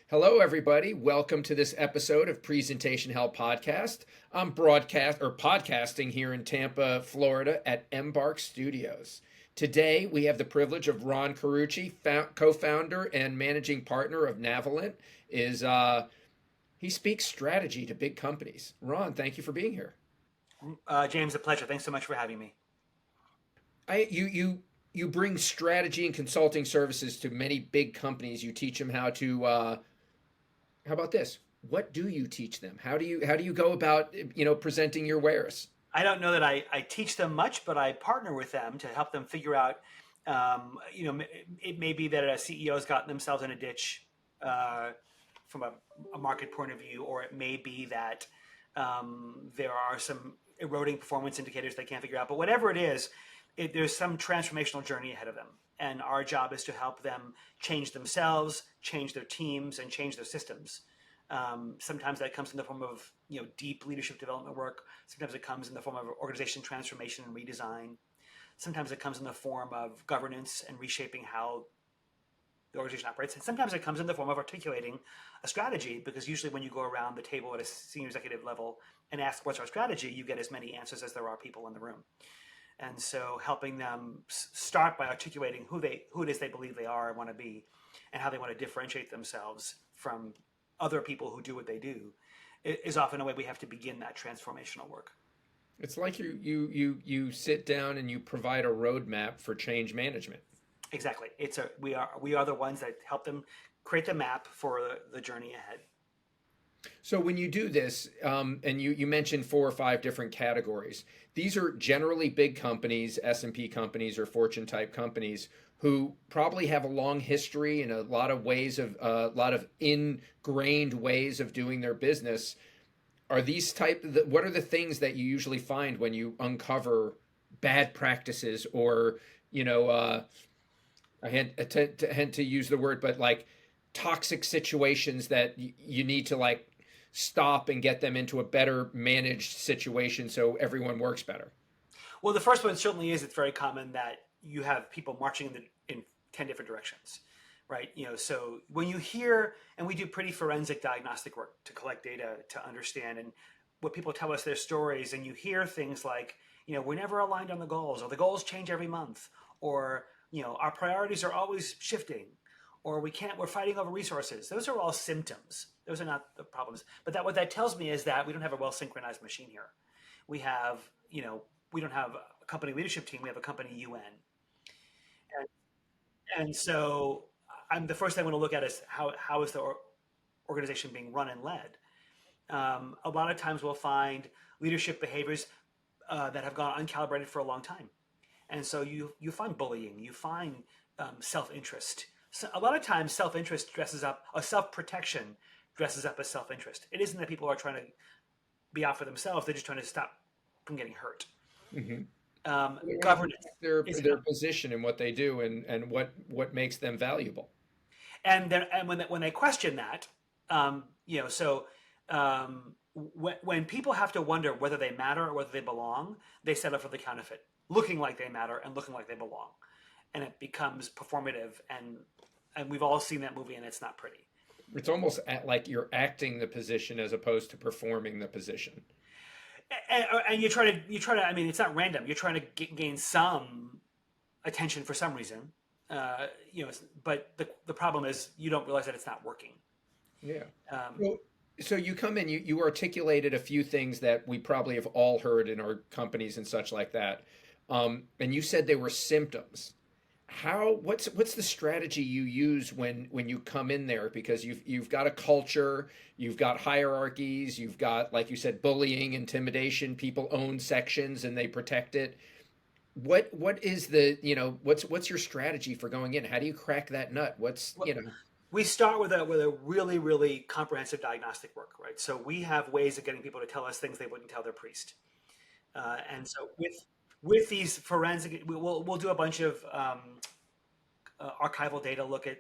Hello, everybody. Welcome to this episode of Presentation Hell Podcast. I'm podcasting here in Tampa, Florida at Embark Studios. Today, we have the privilege of Ron Carucci, co-founder and managing partner of Navalent. He speaks strategy to big companies. Ron, thank you for being here. James, a pleasure. Thanks so much for having me. You bring strategy and consulting services to many big companies. You teach them how to. How about this? What do you teach them? How do you go about presenting your wares? I don't know that I teach them much, but I partner with them to help them figure out. It may be that a CEO has gotten themselves in a ditch from a market point of view, or it may be that there are some eroding performance indicators they can't figure out. But whatever it is, there's some transformational journey ahead of them. And our job is to help them change themselves, change their teams, and change their systems. Sometimes that comes in the form of deep leadership development work. Sometimes it comes in the form of organization transformation and redesign. Sometimes it comes in the form of governance and reshaping how the organization operates. And sometimes it comes in the form of articulating a strategy, because usually when you go around the table at a senior executive level and ask what's our strategy, you get as many answers as there are people in the room. And so helping them start by articulating who it is they believe they are and want to be, and how they want to differentiate themselves from other people who do what they do, is often a way we have to begin that transformational work. It's like you sit down and you provide a roadmap for change management. Exactly. We are the ones that help them create the map for the journey ahead. So when you do this, and you mentioned 4 or 5 different categories, these are generally big companies, S&P companies or Fortune type companies, who probably have a long history and a lot of ingrained ways of doing their business. Are these what are the things that you usually find when you uncover bad practices, or I had to use the word, but like toxic situations that you need to like stop and get them into a better managed situation so everyone works better? Well, the first one certainly is, it's very common that you have people marching in 10 different directions, right? So when you hear, and we do pretty forensic diagnostic work to collect data to understand, and what people tell us their stories, and you hear things like, we're never aligned on the goals, or the goals change every month, or, our priorities are always shifting, or we're fighting over resources. Those are all symptoms. Those are not the problems. But what that tells me is that we don't have a well synchronized machine here. We have, we don't have a company leadership team. We have a company UN. And so the first thing I want to look at is how is the organization being run and led. A lot of times we'll find leadership behaviors that have gone uncalibrated for a long time. And so you find bullying, you find self-interest. So a lot of times self-interest dresses up, or self-protection dresses up as self-interest. It isn't that people are trying to be out for themselves, they're just trying to stop from getting hurt. Mm-hmm. Governance is, Their position in what they do, and what makes them valuable. and when they question that, when people have to wonder whether they matter or whether they belong, they settle for the counterfeit, looking like they matter and looking like they belong, and it becomes performative, and we've all seen that movie, and it's not pretty. It's almost like you're acting the position as opposed to performing the position. And you try to. I mean, it's not random. You're trying to gain some attention for some reason, But the problem is you don't realize that it's not working. Yeah. Well, so you come in, you articulated a few things that we probably have all heard in our companies and such like that, and you said they were symptoms. What's the strategy you use when you come in there, because you've got a culture, you've got hierarchies, you've got, like you said, bullying, intimidation, people own sections and they protect it. What is what's your strategy for going in? How do you crack that nut? We start with a really, really comprehensive diagnostic work, right? So we have ways of getting people to tell us things they wouldn't tell their priest, and so with these forensic, we'll do a bunch of archival data, look at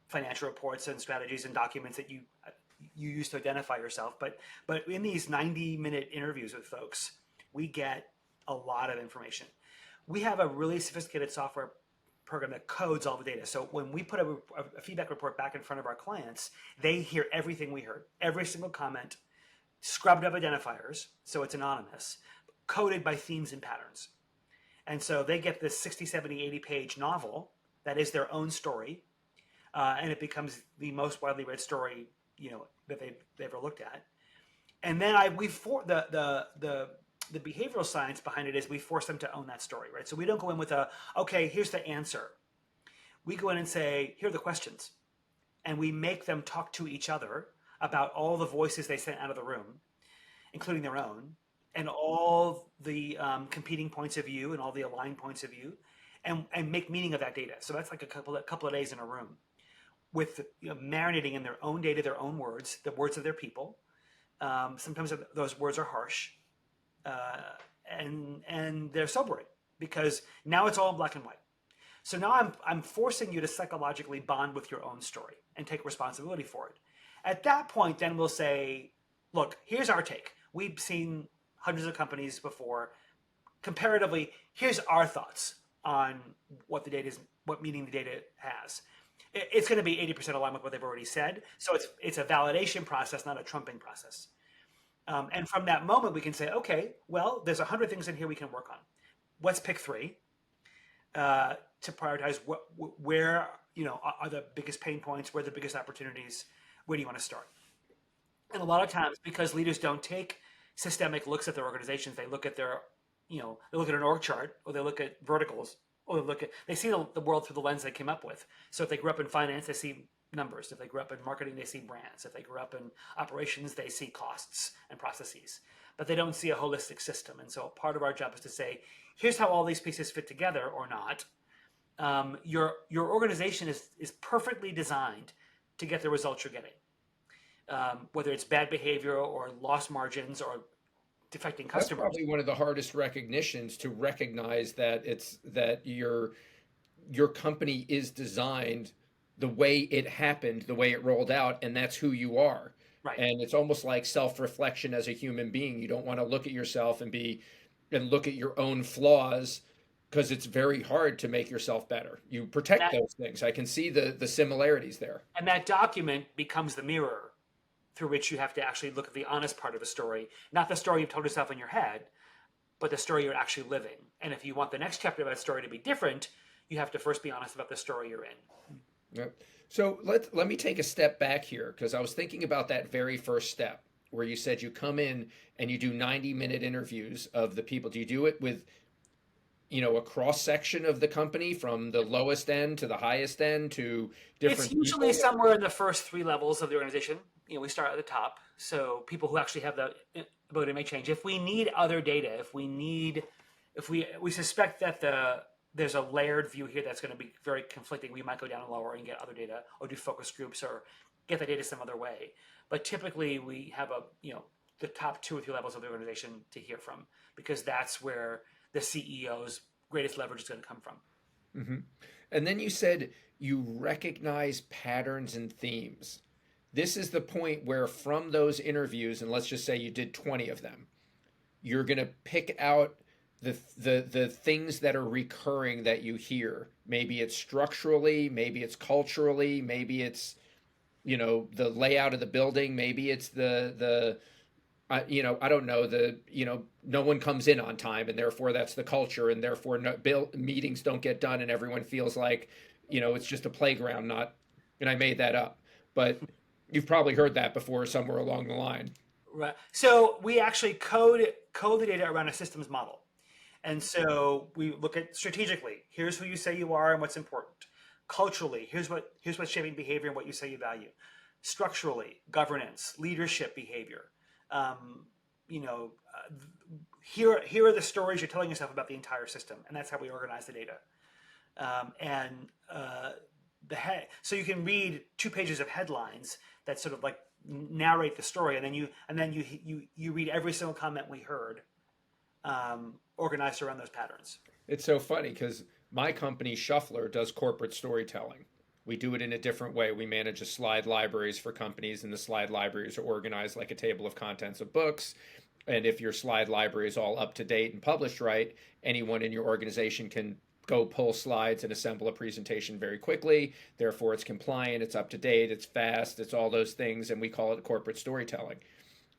financial reports and strategies and documents that you use to identify yourself. But in these 90-minute interviews with folks, we get a lot of information. We have a really sophisticated software program that codes all the data. So when we put a feedback report back in front of our clients, they hear everything we heard, every single comment, scrubbed up identifiers, so it's anonymous, coded by themes and patterns. And so they get this 60, 70, 80 page novel that is their own story, and it becomes the most widely read story, that they've ever looked at. And then the behavioral science behind it is we force them to own that story, right? So we don't go in with okay, here's the answer. We go in and say, here are the questions. And we make them talk to each other about all the voices they sent out of the room, including their own, and all the competing points of view and all the aligned points of view, and make meaning of that data. So that's like a couple of days in a room with marinating in their own data, their own words, the words of their people. Sometimes those words are harsh, and they're sobering because now it's all in black and white. So now I'm forcing you to psychologically bond with your own story and take responsibility for it. At that point, then we'll say, look, here's our take. We've seen hundreds of companies before. Comparatively, here's our thoughts on what the data is, what meaning the data has. It's going to be 80% aligned with what they've already said. So it's a validation process, not a trumping process. And from that moment, we can say, okay, well, there's 100 things in here we can work on. Let's pick 3 to prioritize where are the biggest pain points, where are the biggest opportunities, where do you want to start? And a lot of times, because leaders don't take systemic looks at their organizations, they look at they look at an org chart, or they look at verticals, or they see the world through the lens they came up with. So if they grew up in finance, they see numbers. If they grew up in marketing, they see brands. If they grew up in operations, they see costs and processes. But they don't see a holistic system. And so part of our job is to say, here's how all these pieces fit together or not. Your organization is perfectly designed to get the results you're getting. Whether it's bad behavior or lost margins or defecting That's customers. probably one of the hardest recognitions, to recognize that your company is designed the way it happened, the way it rolled out, and that's who you are. Right. And it's almost like self-reflection as a human being. You don't want to look at yourself and look at your own flaws, because it's very hard to make yourself better. You protect those things. I can see the similarities there. And that document becomes the mirror through which you have to actually look at the honest part of the story, not the story you've told yourself in your head, but the story you're actually living. And if you want the next chapter of that story to be different, you have to first be honest about the story you're in. Yep. So let me take a step back here, because I was thinking about that very first step where you said you come in and you do 90-minute interviews of the people. Do you do it with a cross section of the company, from the lowest end to the highest end, to different It's usually people? somewhere in the first 3 levels of the organization. We start at the top. So people who actually have the ability to make change. If we need other data, if we suspect that there's a layered view here that's going to be very conflicting, we might go down lower and get other data, or do focus groups, or get the data some other way. But typically we have the top 2 or 3 levels of the organization to hear from, because that's where the CEO's greatest leverage is going to come from. Mm-hmm. And then you said you recognize patterns and themes. This is the point where, from those interviews, and let's just say you did 20 of them, you're going to pick out the things that are recurring that you hear. Maybe it's structurally, maybe it's culturally, maybe it's the layout of the building, maybe it's I don't know, no one comes in on time, and therefore that's the culture, and therefore meetings don't get done, and everyone feels like it's just a playground. And I made that up, but you've probably heard that before somewhere along the line. Right. So we actually code the data around a systems model. And so we look at strategically, here's who you say you are and what's important. Culturally, here's what's shaping behavior and what you say you value. Structurally, governance, leadership behavior. Here are the stories you're telling yourself about the entire system, and that's how we organize the data. So you can read 2 pages of headlines that sort of like narrate the story, and then you read every single comment we heard, organized around those patterns. It's so funny because my company, Shuffler, does corporate storytelling. We do it in a different way. We manage a slide libraries for companies, and the slide libraries are organized like a table of contents of books. And if your slide library is all up to date and published right, anyone in your organization can go pull slides and assemble a presentation very quickly. Therefore, it's compliant, it's up to date, it's fast, it's all those things, and we call it corporate storytelling.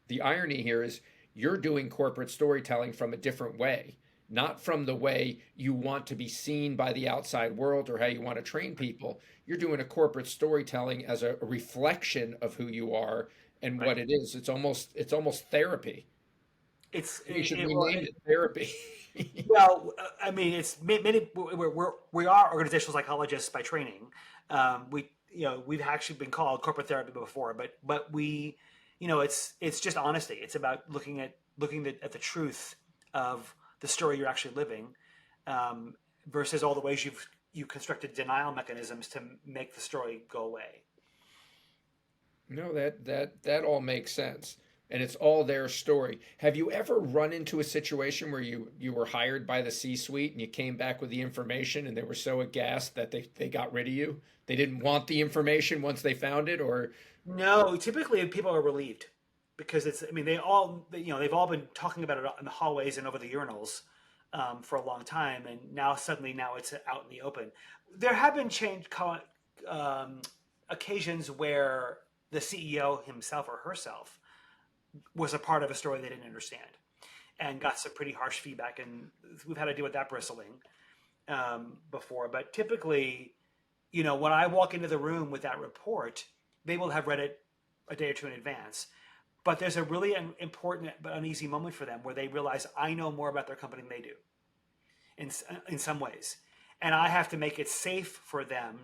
The irony here is you're doing corporate storytelling from a different way, not from the way you want to be seen by the outside world or how you want to train people. You're doing a corporate storytelling as a reflection of who you are and Right. what it is. It's almost therapy. It's We should it, well, rename it therapy. well, I mean, it's many. We are organizational psychologists by training. We've actually been called corporate therapy before, but we, it's just honesty. It's about looking at the truth of the story you're actually living, um, versus all the ways you constructed denial mechanisms to make the story go away. No, that all makes sense. And it's all their story. Have you ever run into a situation where you were hired by the C-suite and you came back with the information and they were so aghast that they got rid of you? They didn't want the information once they found it, or No, typically people are relieved because it's. I mean, they've all been talking about it in the hallways and over the urinals for a long time, and now it's out in the open. There have been um, occasions where the CEO himself or herself was a part of a story they didn't understand and got some pretty harsh feedback, and we've had to deal with that bristling before. But typically, when I walk into the room with that report, they will have read it a day or two in advance. But there's a really important but uneasy moment for them where they realize I know more about their company than they do in, in some ways. And I have to make it safe for them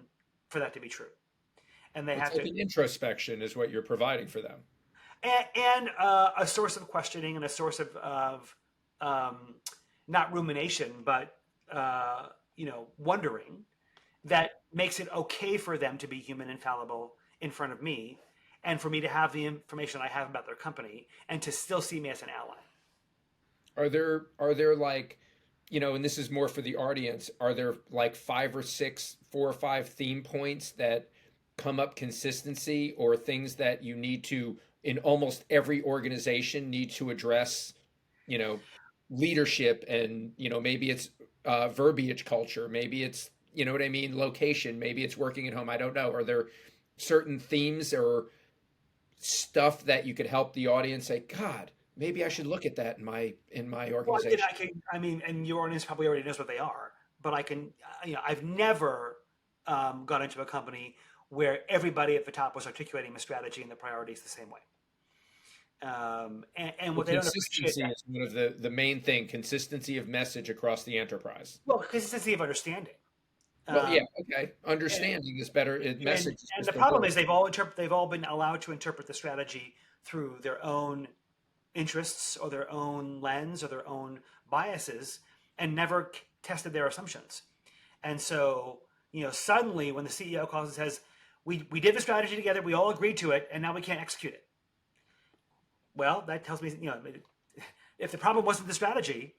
for that to be true. And they it's have like to, an introspection is what you're providing for them. and a source of questioning and a source of um, not rumination, but, wondering that makes it okay for them to be human and fallible in front of me and for me to have the information I have about their company and to still see me as an ally. Are there like, and this is more for the audience, are there like five or six, 4 or 5 theme points that come up consistency or things that you need to in almost every organization need to address, you know, leadership and, maybe it's verbiage culture, maybe it's, what I mean, location, maybe it's working at home. I don't know. Are there certain themes or stuff that you could help the audience say, God, maybe I should look at that in my Well, organization? I mean, and your audience probably already knows what they are, but I can, I've never gone into a company where everybody at the top was articulating the strategy and the priorities the same way. And The what they don't appreciate consistency that, is one of the main thing, consistency of message across the enterprise. well, consistency of understanding. Well, yeah, Um, okay. and, Understanding is better. and Message is and the just a problem word. is they've all been allowed to interpret the strategy through their own interests or their own lens or their own biases and never tested their assumptions. And so, suddenly when the CEO calls and says, we did the strategy together, we all agreed to it, and now we can't execute it. Well, that tells me, if the problem wasn't the strategy,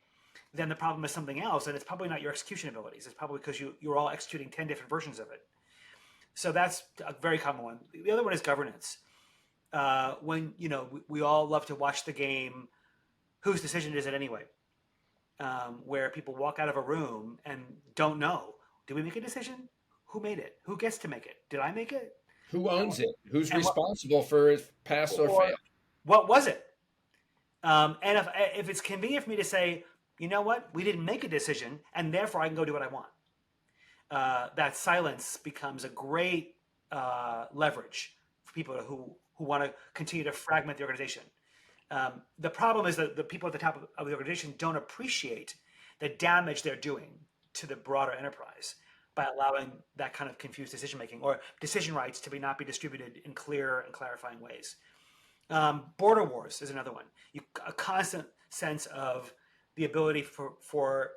then the problem is something else, and it's probably not your execution abilities. It's probably because you're all executing 10 different versions of it. So that's a very common one. The other one is governance. When, we all love to watch the game, whose decision is it anyway? Where people walk out of a room and don't know. Did we make a decision? Who made it? Who gets to make it? Did I make it? Who And, owns it? Who's and what responsible for it pass or or fail? what was it? And if it's convenient for me to say, you know what, we didn't make a decision, and therefore I can go do what I want. That silence becomes a great leverage for people who want to continue to fragment the organization. The problem is that the people at the top of the organization don't appreciate the damage they're doing to the broader enterprise by allowing that kind of confused decision making or decision rights to not be distributed in clear and clarifying ways. Border wars is another one. A constant sense of the ability for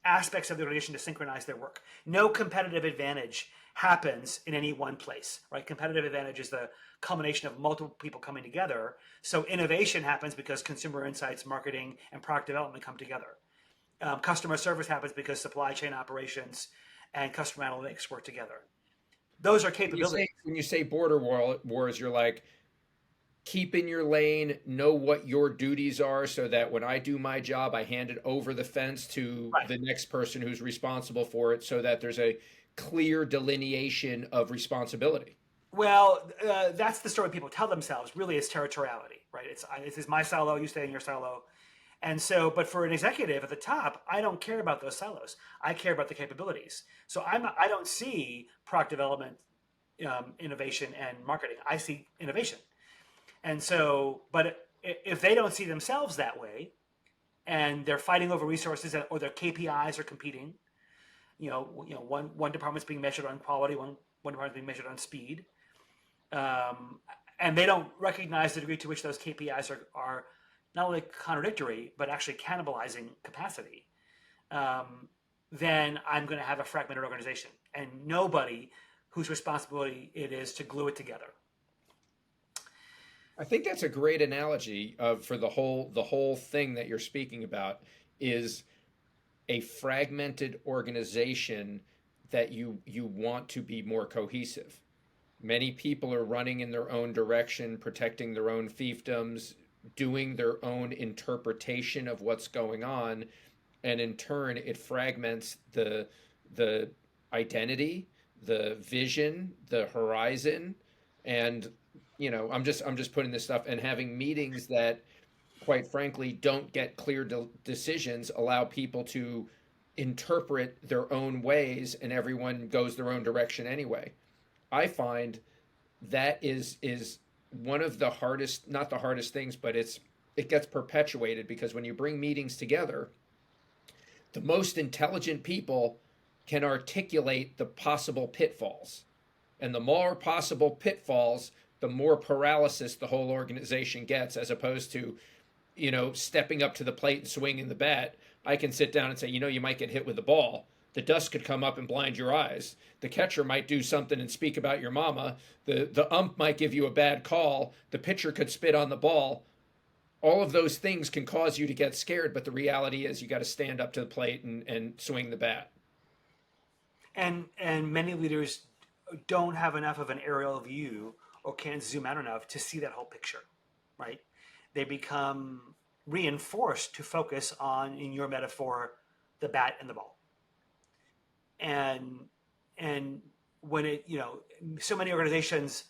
aspects of the organization to synchronize their work. No competitive advantage happens in any one place, right? Competitive advantage is the culmination of multiple people coming together. So innovation happens because consumer insights, marketing, and product development come together. Customer service happens because supply chain operations and customer analytics work together. Those are When you say capabilities. when you say border wars, you're like, keep in your lane, know what your duties are so that when I do my job, I hand it over the fence to Right. the next person who's responsible for it so that there's a clear delineation of responsibility. Well, that's the story people tell themselves. Really, it's territoriality, right? This is my silo. You stay in your silo. And so, but for an executive at the top, I don't care about those silos. I care about the capabilities. So I don't see product development, innovation, and marketing. I see innovation. And so, but if they don't see themselves that way, and they're fighting over resources, or their KPIs are competing, one department's being measured on quality, one department's being measured on speed, and they don't recognize the degree to which those KPIs are not only contradictory but actually cannibalizing capacity, then I'm going to have a fragmented organization and nobody whose responsibility it is to glue it together. I think that's a great analogy of for the whole thing that you're speaking about is a fragmented organization that you want to be more cohesive. Many people are running in their own direction, protecting their own fiefdoms, doing their own interpretation of what's going on, and in turn, it fragments the identity, the vision, the horizon, and I'm just putting this stuff and having meetings that, quite frankly, don't get clear decisions, allow people to interpret their own ways, and everyone goes their own direction anyway. I find that is one of the hardest, not the hardest things, but it gets perpetuated because when you bring meetings together, the most intelligent people can articulate the possible pitfalls. And the more possible pitfalls, the more paralysis the whole organization gets, as opposed to, stepping up to the plate and swinging the bat. I can sit down and say, you might get hit with the ball. The dust could come up and blind your eyes. The catcher might do something and speak about your mama. The ump might give you a bad call. The pitcher could spit on the ball. All of those things can cause you to get scared, but the reality is you got to stand up to the plate and swing the bat. And many leaders don't have enough of an aerial view or can't zoom out enough to see that whole picture, right? They become reinforced to focus on, in your metaphor, the bat and the ball. And and when so many organizations,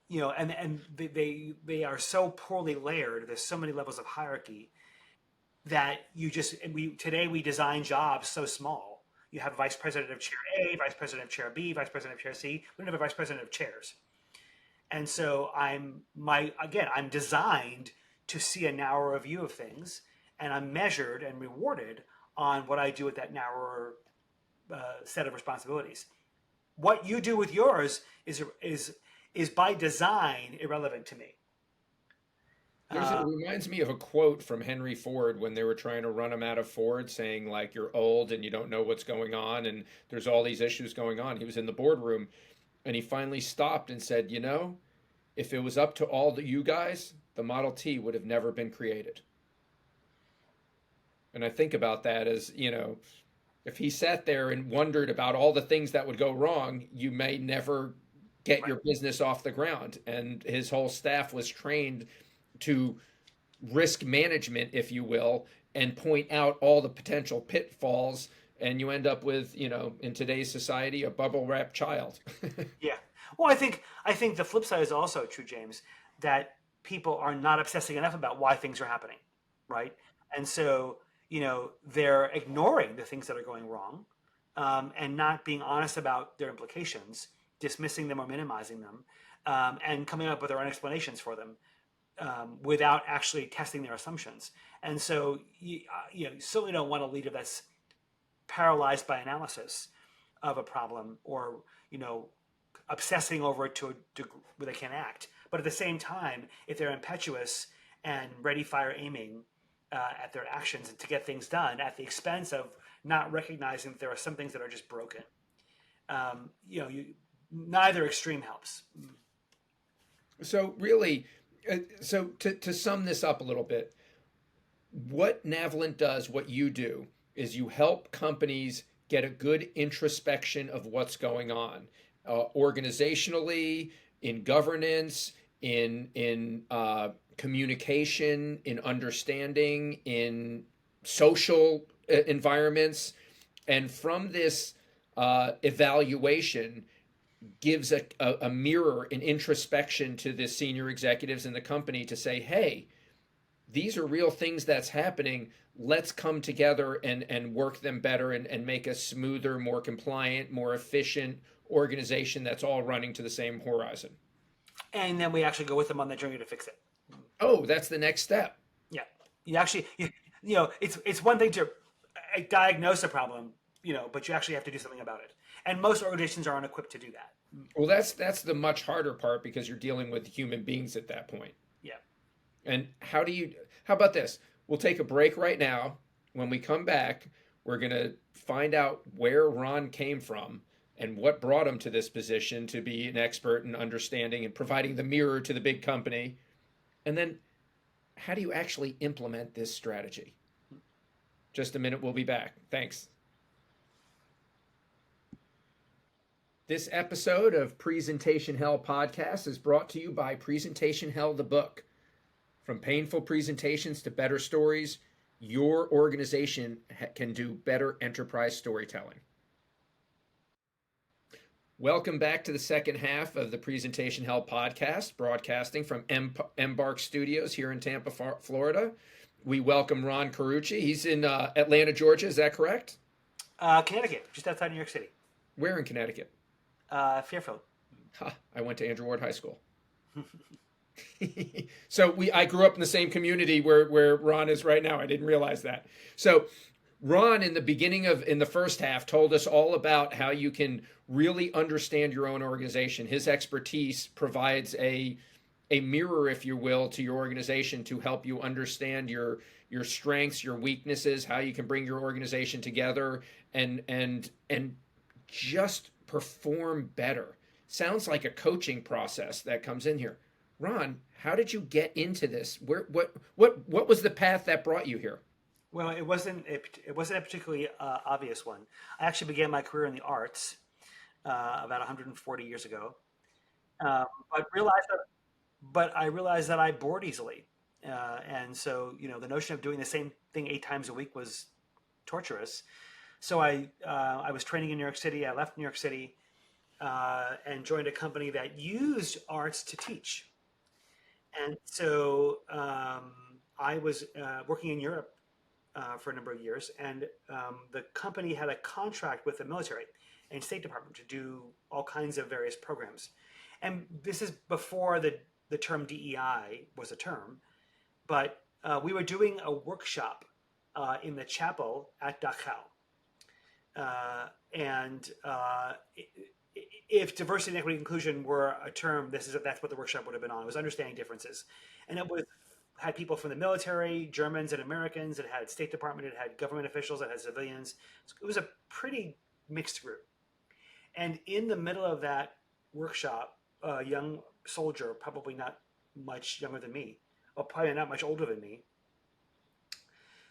and they are so poorly layered. There's so many levels of hierarchy that we design jobs so small. You have a vice president of chair A, vice president of chair B, vice president of chair C. We don't have a vice president of chairs. And so I'm designed to see a narrower view of things, and I'm measured and rewarded on what I do with that narrower set of responsibilities. What you do with yours is by design irrelevant to me. It reminds me of a quote from Henry Ford when they were trying to run him out of Ford, saying like you're old and you don't know what's going on and there's all these issues going on. He was in the boardroom and he finally stopped and said, if it was up to all you guys, the Model T would have never been created. And I think about that as, if he sat there and wondered about all the things that would go wrong, you may never get your business off the ground. And his whole staff was trained to risk management, if you will, and point out all the potential pitfalls. And you end up with, in today's society, a bubble wrap child. Yeah. Well, I think the flip side is also true, James, that people are not obsessing enough about why things are happening, right? And so, they're ignoring the things that are going wrong, and not being honest about their implications, dismissing them or minimizing them, and coming up with their own explanations for them, without actually testing their assumptions. And so, you certainly don't want a leader that's paralyzed by analysis of a problem, or obsessing over it to a degree where they can't act. But at the same time, if they're impetuous and ready, fire, aiming at their actions and to get things done at the expense of not recognizing that there are some things that are just broken, neither extreme helps. So really, so to sum this up a little bit, what Navalent does, what you do, is you help companies get a good introspection of what's going on, organizationally, in governance, in communication, in understanding, in social environments, and from this evaluation gives a mirror, an introspection to the senior executives in the company to say, hey, these are real things that's happening. Let's come together and work them better and make a smoother, more compliant, more efficient organization that's all running to the same horizon. And then we actually go with them on the journey to fix it. Oh, that's the next step. Yeah, you actually, it's one thing to diagnose a problem, but you actually have to do something about it. And most organizations are unequipped to do that. Well, that's the much harder part because you're dealing with human beings at that point. Yeah. And how about this? We'll take a break right now. When we come back, we're going to find out where Ron came from and what brought him to this position to be an expert in understanding and providing the mirror to the big company. And then how do you actually implement this strategy? Just a minute, we'll be back. Thanks. This episode of Presentation Hell podcast is brought to you by Presentation Hell, the book. From painful presentations to better stories, your organization can do better enterprise storytelling. Welcome back to the second half of the Presentation Hell podcast, broadcasting from Embark Studios here in Tampa, Florida. We welcome Ron Carucci. He's in Atlanta, Georgia. Is that correct? Connecticut, just outside New York City. Where in Connecticut? Fairfield. I went to Andrew Ward High School. So I grew up in the same community where Ron is right now. I didn't realize that. So Ron, in the first half, told us all about how you can really understand your own organization. His expertise provides a mirror, if you will, to your organization to help you understand your strengths, your weaknesses, how you can bring your organization together and just perform better. Sounds like a coaching process that comes in here. Ron, how did you get into this? What was the path that brought you here? Well, it wasn't a particularly obvious one. I actually began my career in the arts about 140 years ago, but I realized that I bored easily, and so the notion of doing the same thing 8 times a week was torturous. So I was training in New York City. I left New York City and joined a company that used arts to teach. And so I was working in Europe for a number of years, and the company had a contract with the military and State Department to do all kinds of various programs. And this is before the term DEI was a term, but we were doing a workshop in the chapel at Dachau. And if diversity and equity inclusion were a term, that's what the workshop would have been on. It was understanding differences, and had people from the military, Germans and Americans. It had State Department. It had government officials. It had civilians. It was a pretty mixed group. And in the middle of that workshop, a young soldier, probably not much younger than me, or probably not much older than me,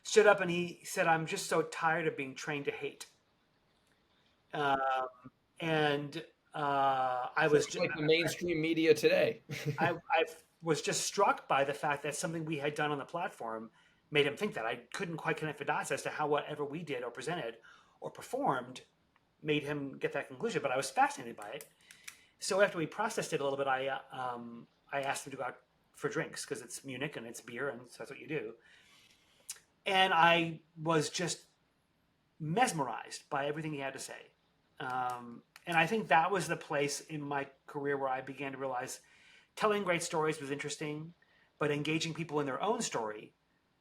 stood up and he said, "I'm just so tired of being trained to hate." Um, and I was just like the mainstream media today. I was just struck by the fact that something we had done on the platform made him think that. I couldn't quite connect the dots as to how whatever we did or presented or performed made him get that conclusion. But I was fascinated by it. So after we processed it a little bit, I asked him to go out for drinks because it's Munich and it's beer and so that's what you do. And I was just mesmerized by everything he had to say. And I think that was the place in my career where I began to realize telling great stories was interesting, but engaging people in their own story,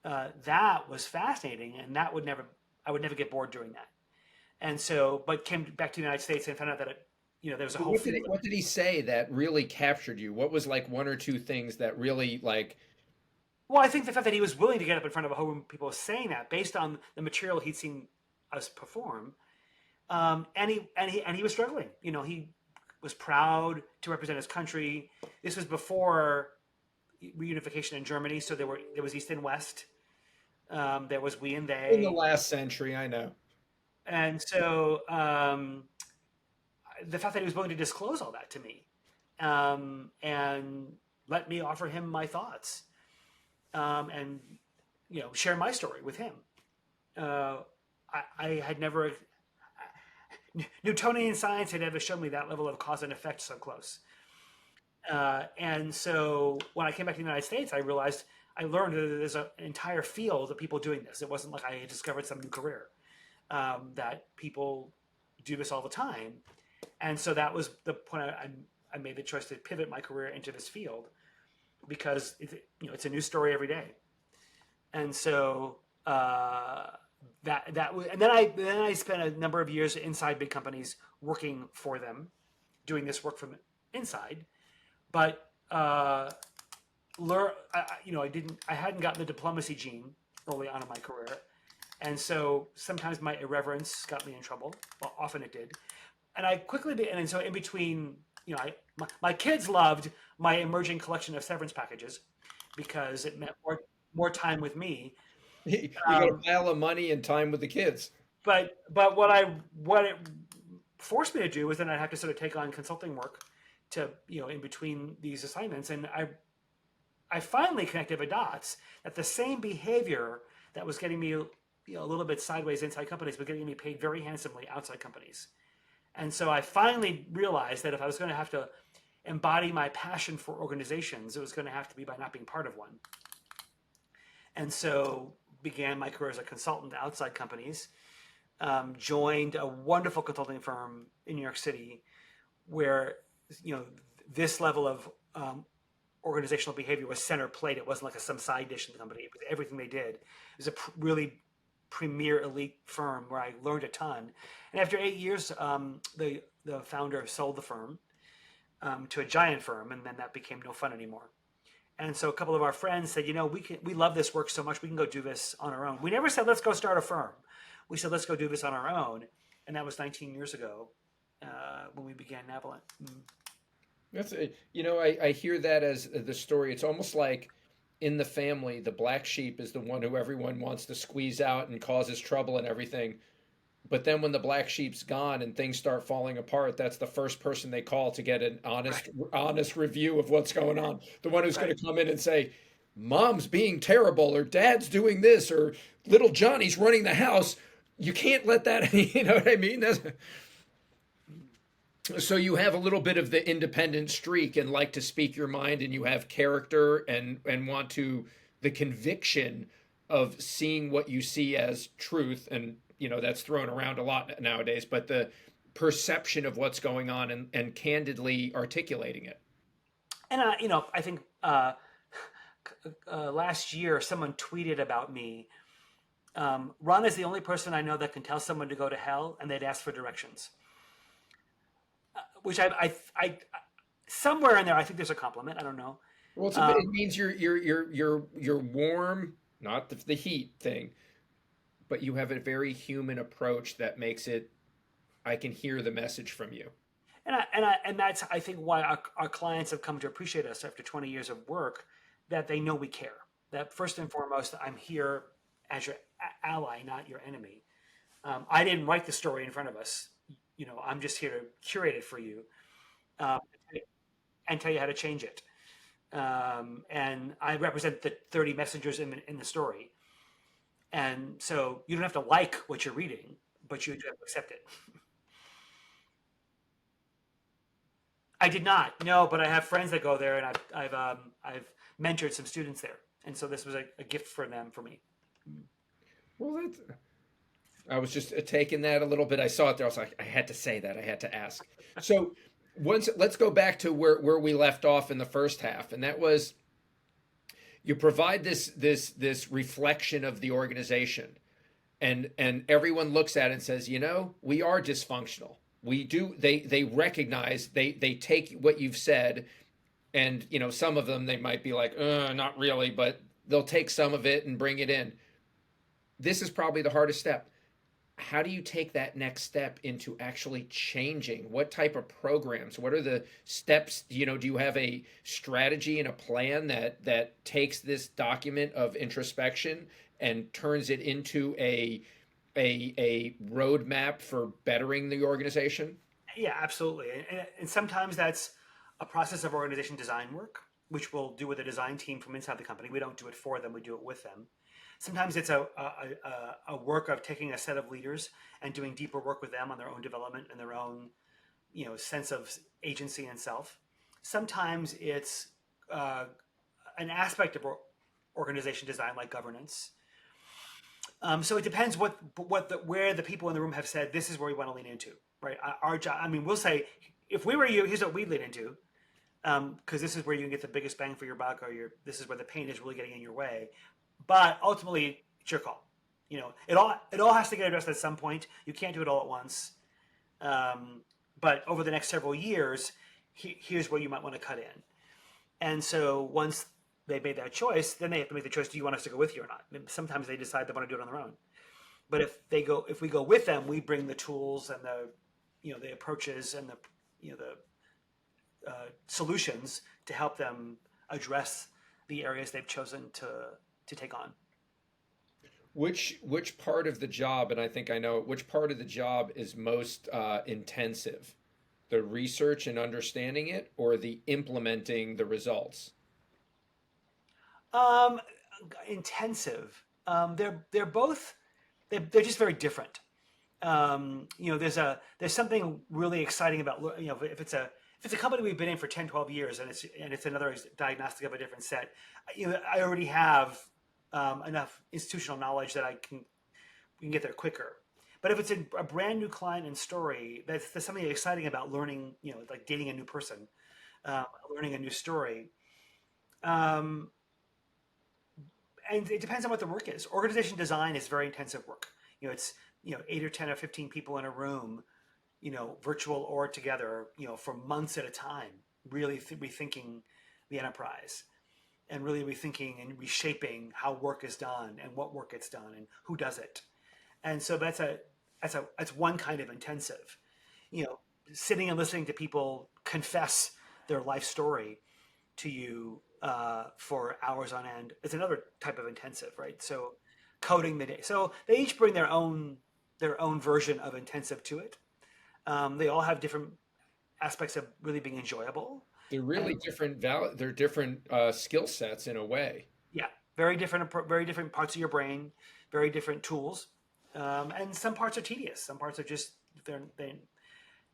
that was fascinating, and I would never get bored doing that. And so, but came back to the United States and found out that there was a whole. What did he say that really captured you? What was like one or two things that really like? Well, I think the fact that he was willing to get up in front of a whole room of people saying that based on the material he'd seen us perform. And he was struggling. He was proud to represent his country. This was before reunification in Germany, so there was East and West. There was we and they. In the last century, I know. And so the fact that he was willing to disclose all that to me, and let me offer him my thoughts, and share my story with him. Uh, I had never Newtonian science had never shown me that level of cause and effect so close. And so when I came back to the United States, I realized I learned that there's an entire field of people doing this. It wasn't like I had discovered some new career. That people do this all the time, and so that was the point. I made the choice to pivot my career into this field because it's a new story every day, and so and then I spent a number of years inside big companies working for them, doing this work from inside, but I hadn't gotten the diplomacy gene early on in my career, and so sometimes my irreverence got me in trouble. Well, often it did, and I quickly and so in between, my kids loved my emerging collection of severance packages because it meant more time with me. You got a Um, pile of money and time with the kids. but what it forced me to do was then I have to sort of take on consulting work to in between these assignments, and I finally connected the dots that the same behavior that was getting me a little bit sideways inside companies, but getting me paid very handsomely outside companies. And so I finally realized that if I was going to have to embody my passion for organizations, it was going to have to be by not being part of one. And so began my career as a consultant to outside companies, joined a wonderful consulting firm in New York City where, this level of organizational behavior was center plate. It wasn't like some side dish in the company. It was everything they did. It was a really premier elite firm where I learned a ton. And after 8 years, the founder sold the firm to a giant firm, and then that became no fun anymore. And so a couple of our friends said, we love this work so much, we can go do this on our own. We never said, let's go start a firm. We said, let's go do this on our own. And that was 19 years ago when we began Navalent. I hear that as the story. It's almost like in the family, the black sheep is the one who everyone wants to squeeze out and causes trouble and everything. But then when the black sheep's gone and things start falling apart, that's the first person they call to get an Right, honest review of what's going on. The one who's going right. to come in and say, "Mom's being terrible," or "Dad's doing this," or "Little Johnny's running the house." You can't let that. You know what I mean? So you have a little bit of the independent streak and like to speak your mind, and you have character and want to the conviction of seeing what you see as truth, and that's thrown around a lot nowadays, but the perception of what's going on and candidly articulating it. And, I think last year someone tweeted about me. Ron is the only person I know that can tell someone to go to hell and they'd ask for directions. Which somewhere in there, I think there's a compliment. I don't know. Well, it Um, means you're warm, not the heat thing, but you have a very human approach that makes it. I can hear the message from you. and that's I think why our clients have come to appreciate us after 20 years of work, that they know we care. That first and foremost, I'm here as your ally, not your enemy. I didn't write the story in front of us. I'm just here to curate it for you, um, and tell you how to change it. And I represent the 30 messengers in the story. And so you don't have to like what you're reading, but you do have to accept it. I did not, no, but I have friends that go there, and I've mentored some students there, and so this was a gift for them for me. Well, I was just taking that a little bit. I saw it there. I was like, I had to say that. I had to ask. So let's go back to where we left off in the first half, and that was you provide this reflection of the organization, and everyone looks at it and says, we are dysfunctional. We do. They recognize they take what you've said, and some of them they might be like, not really, but they'll take some of it and bring it in. This is probably the hardest step. How do you take that next step into actually changing? What type of programs? What are the steps? Do you have a strategy and a plan that takes this document of introspection and turns it into a roadmap for bettering the organization? Yeah, absolutely. And sometimes that's a process of organization design work. which we'll do with a design team from inside the company. We don't do it for them; we do it with them. Sometimes it's a work of taking a set of leaders and doing deeper work with them on their own development and their own sense of agency and self. Sometimes it's uh, an aspect of organization design like governance. So it depends where the people in the room have said this is where we want to lean into, right? Our job. I mean, we'll say if we were you, here's what we'd lean into, because this is where you can get the biggest bang for your buck, or this is where the pain is really getting in your way. But ultimately, it's your call. It all has to get addressed at some point. You can't do it all at once. But over the next several years, here's where you might want to cut in. And so once they made that choice, then they have to make the choice: do you want us to go with you or not? And sometimes they decide they want to do it on their own. But if we go with them, we bring the tools and the approaches and the solutions to help them address the areas they've chosen to take on. Which part of the job, and I think I know which part of the job is most intensive? The research and understanding it, or the implementing the results? Um, Intensive. They're both they're just very different. There's something really exciting about if it's a company we've been in for 10, 12 years and it's another diagnostic of a different set. I already have enough institutional knowledge that we can get there quicker. But if it's a brand new client and story, there's something exciting about learning. Like dating a new person, learning a new story. Um, and it depends on what the work is. Organization design is very intensive work. It's 8 or 10 or 15 people in a room, virtual or together, for months at a time, really rethinking the enterprise and really rethinking and reshaping how work is done and what work gets done and who does it. And so that's one kind of intensive. You know, Sitting and listening to people confess their life story to you for hours on end is another type of intensive, right? So coding the day. So they each bring their own version of intensive to it. They all have different aspects of really being enjoyable. They're And really different they're different skill sets in a way. yeah, very different parts of your brain, very different tools. And some parts are tedious. Some parts are just they're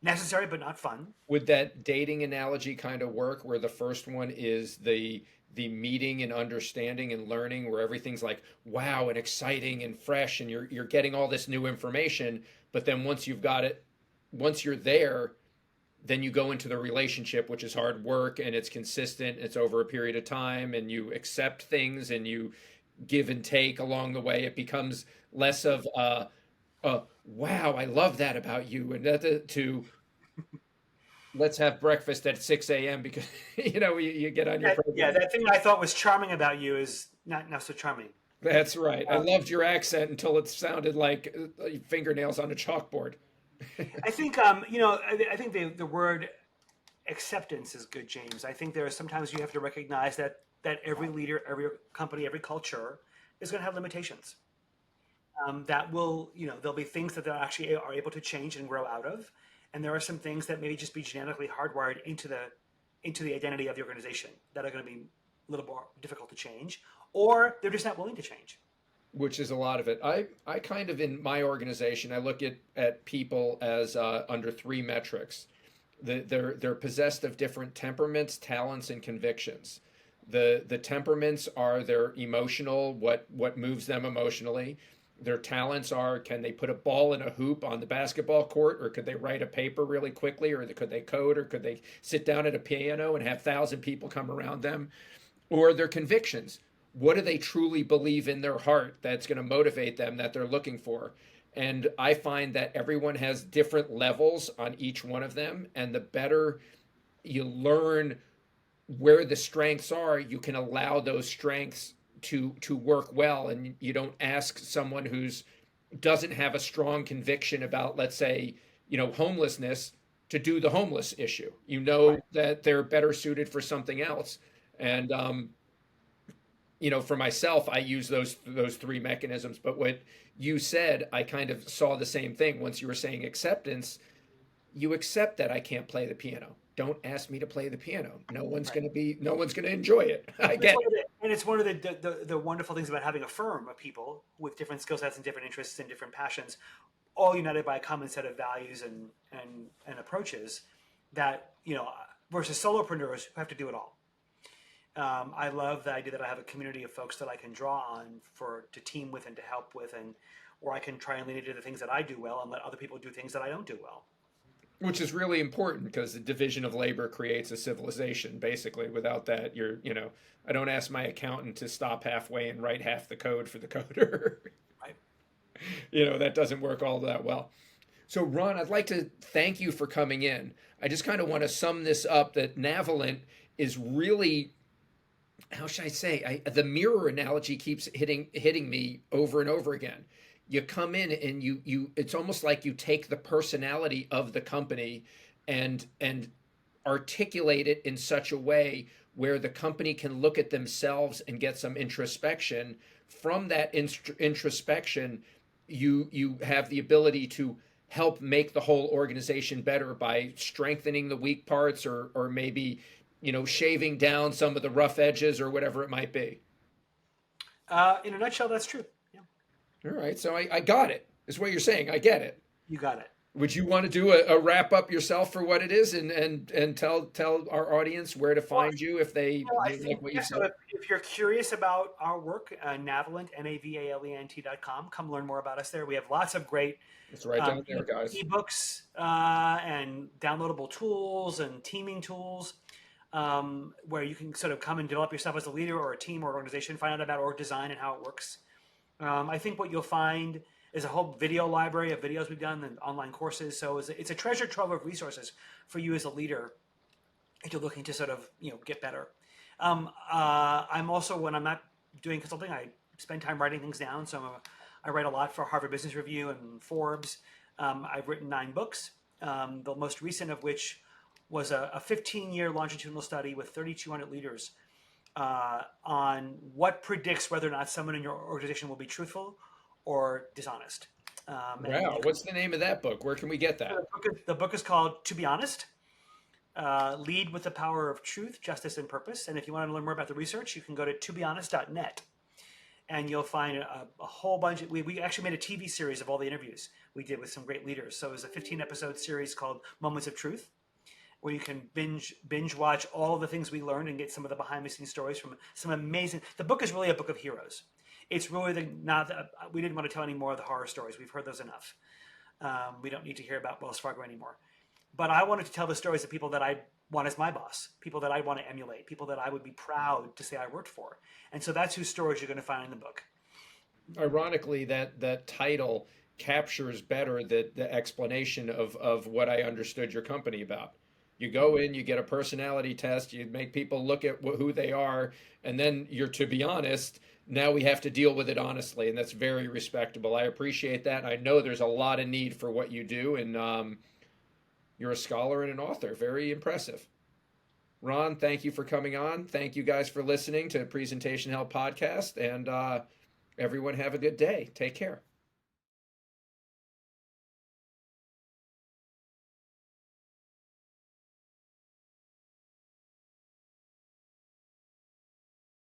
necessary but not fun. Would that dating analogy kind of work, where the first one is the meeting and understanding and learning, where everything's like wow and exciting and fresh, and you're getting all this new information, but then once you're there, then you go into the relationship, which is hard work and it's consistent, it's over a period of time, and you accept things and you give and take along the way. It becomes less of wow, I love that about you, and that to let's have breakfast at 6 a.m. because you get on your Yeah, program. that thing I thought was charming about you is not so charming. That's right. I Um, loved your accent until it sounded like fingernails on a chalkboard. I think I think the word acceptance is good, James. I think there are sometimes you have to recognize that every leader, every company, every culture is going to have limitations. That will, there'll be things that they actually are able to change and grow out of, and there are some things that maybe just be genetically hardwired into the identity of the organization that are going to be a little more difficult to change, or they're just not willing to change. Which is a lot of it. I kind of, in my organization, I look at people as under three metrics. They're possessed of different temperaments, talents, and convictions. The temperaments are their emotional, what moves them emotionally. Their talents are, can they put a ball in a hoop on the basketball court, or could they write a paper really quickly, or could they code, or could they sit down at a piano and have 1,000 people come around them? Or their convictions. What do they truly believe in their heart that's going to motivate them, that they're looking for? And I find that everyone has different levels on each one of them. And the better you learn where the strengths are, you can allow those strengths to work well. And you don't ask someone who's doesn't have a strong conviction about, let's say, homelessness, to do the homeless issue. Right. That they're better suited for something else. And for myself, I use those three mechanisms. But what you said, I kind of saw the same thing. Once you were saying acceptance, you accept that I can't play the piano. Don't ask me to play the piano. Right. No one's going to enjoy it. I get it. It's one of the wonderful things about having a firm of people with different skill sets and different interests and different passions, all united by a common set of values and approaches that, versus solopreneurs who have to do it all. I love the idea that I have a community of folks that I can draw on to team with and to help with, and or I can try and lean into the things that I do well and let other people do things that I don't do well. Which is really important because the division of labor creates a civilization. Basically, without that, I don't ask my accountant to stop halfway and write half the code for the coder. Right. That doesn't work all that well. So, Ron, I'd like to thank you for coming in. I just kind of want to sum this up that Navalent is really, how should I say, the mirror analogy keeps hitting me over and over again. You come in and it's almost like you take the personality of the company and articulate it in such a way where the company can look at themselves and get some introspection. From that introspection, you have the ability to help make the whole organization better by strengthening the weak parts or maybe shaving down some of the rough edges or whatever it might be. In a nutshell, that's true. Yeah. All right, so I got it. Is what you're saying. I get it. You got it. Would you want to do a wrap up yourself for what it is and tell our audience where to find you if they like what you said? So if you're curious about our work, Navalent, Navalent.com, come learn more about us there. We have lots of great it's right down there, guys. ebooks and downloadable tools and teaming tools where you can sort of come and develop yourself as a leader or a team or organization, find out about org design and how it works. I think what you'll find is a whole video library of videos we've done and online courses. So it's a treasure trove of resources for you as a leader if you're looking to sort of get better. I'm also, when I'm not doing consulting, I spend time writing things down. So I write a lot for Harvard Business Review and Forbes. I've written 9 books, the most recent of which was a 15-year longitudinal study with 3,200 leaders on what predicts whether or not someone in your organization will be truthful or dishonest. Wow. What's the name of that book? Where can we get that? The book is called To Be Honest, Lead with the Power of Truth, Justice, and Purpose. And if you want to learn more about the research, you can go to tobehonest.net. And you'll find a whole bunch of, we actually made a TV series of all the interviews we did with some great leaders. So it was a 15-episode series called Moments of Truth, where you can binge watch all of the things we learned and get some of the behind-the-scenes stories from some amazing. The book is really a book of heroes. It's really we didn't want to tell any more of the horror stories. We've heard those enough. We don't need to hear about Wells Fargo anymore. But I wanted to tell the stories of people that I want as my boss, people that I want to emulate, people that I would be proud to say I worked for. And so that's whose stories you're going to find in the book. Ironically, that title captures better the explanation of what I understood your company about. You go in, you get a personality test, you make people look at who they are, and then to be honest, now we have to deal with it honestly, and that's very respectable. I appreciate that. I know there's a lot of need for what you do, and you're a scholar and an author. Very impressive. Ron, thank you for coming on. Thank you guys for listening to Presentation Hell Podcast, and everyone have a good day. Take care.